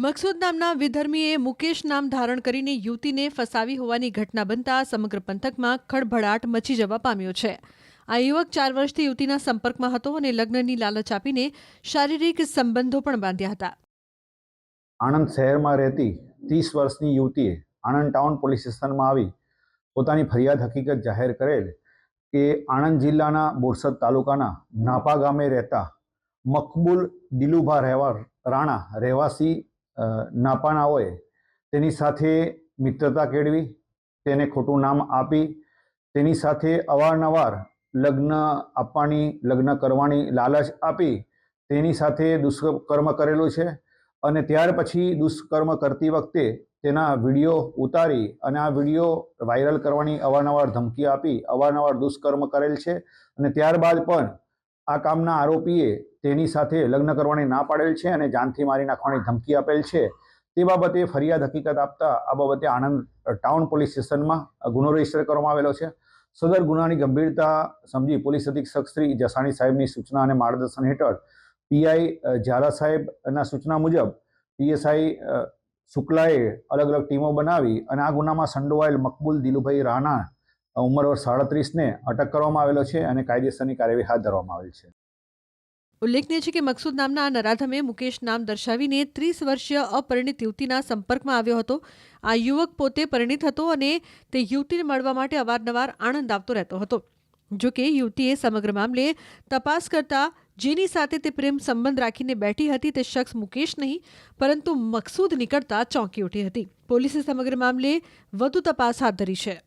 મકસૂદ નામના વિધર્મીએ મુકેશ નામ ધારણ કરીને યુવતીને ફસાવી હોવાની ઘટના બનતા સમગ્ર પંથકમાં ખળભળાટ મચી જવા પામ્યો છે। આ યુવક 4 વર્ષથી યુવતીના સંપર્કમાં હતો અને લગ્નની લાલચ આપીને શારીરિક સંબંધો પણ બાંધ્યા હતા। આણંદ શહેરમાં રહેતી 30 વર્ષની યુવતીએ આણંદ ટાઉન પોલીસ સ્ટેશનમાં આવી પોતાની ફરિયાદ હકીકત જાહેર કરેલ કે આણંદ જિલ્લાના બોરસદ તાલુકાના નાપા ગામે રહેતા મકબૂલ દિલુભા રાણા રહેવાસી નાપાનાઓએ તેની સાથે મિત્રતા કેળવી તેને ખોટું નામ આપી તેની સાથે અવારનવાર લગ્ન કરવાની લાલચ આપી તેની સાથે દુષ્કર્મ કરેલું છે અને ત્યાર પછી દુષ્કર્મ કરતી વખતે તેના વિડીયો ઉતારી અને આ વિડીયો વાયરલ કરવાની અવારનવાર ધમકી આપી અવારનવાર દુષ્કર્મ કરેલ છે અને ત્યારબાદ પણ આ કામના આરોપીએ તેની સાથે લગ્ન કરવાની ના પાડેલ છે અને જાનથી મારી નાખવાની ધમકી આપેલ છે। તે બાબતે ફરિયાદ હકીકત આપતા આ બાબતે આણંદ ટાઉન પોલીસ સ્ટેશનમાં ગુનો રજીસ્ટર કરવામાં આવેલો છે। સદર ગુનાની ગંભીરતા સમજી પોલીસ અધિક્ષક શ્રી જસાણી સાહેબની સૂચના અને માર્ગદર્શન હેઠળ પીઆઈ ઝાલા સાહેબના સૂચના મુજબ પીએસઆઈ શુક્લાએ અલગ અલગ ટીમો બનાવી અને આ ગુનામાં સંડોવાયેલ મકબૂલ દિલુભાઈ રાણા ઉંમર વર્ષ 37ને અટક કરવામાં આવેલો છે અને કાયદેસરની કાર્યવાહી હાથ ધરવામાં આવેલ છે। ઉલ્લેખનીય છે કે મકસૂદ નામના આ નરાધમે મુકેશ નામ દર્શાવીને 30 વર્ષીય અપરિણિત યુવતીના સંપર્કમાં આવ્યો હતો। આ યુવક પોતે પરિણિત હતો અને તે યુવતીને મળવા માટે અવારનવાર આણંદ આવતો રહેતો હતો। જો કે યુવતીએ સમગ્ર મામલે તપાસ કરતા જેની સાથે તે પ્રેમ સંબંધ રાખીને બેઠી હતી તે શખ્સ મુકેશ નહીં પરંતુ મકસૂદ નીકળતા ચોંકી ઉઠી હતી। પોલીસે સમગ્ર મામલે વધુ તપાસ હાથ ધરી છે।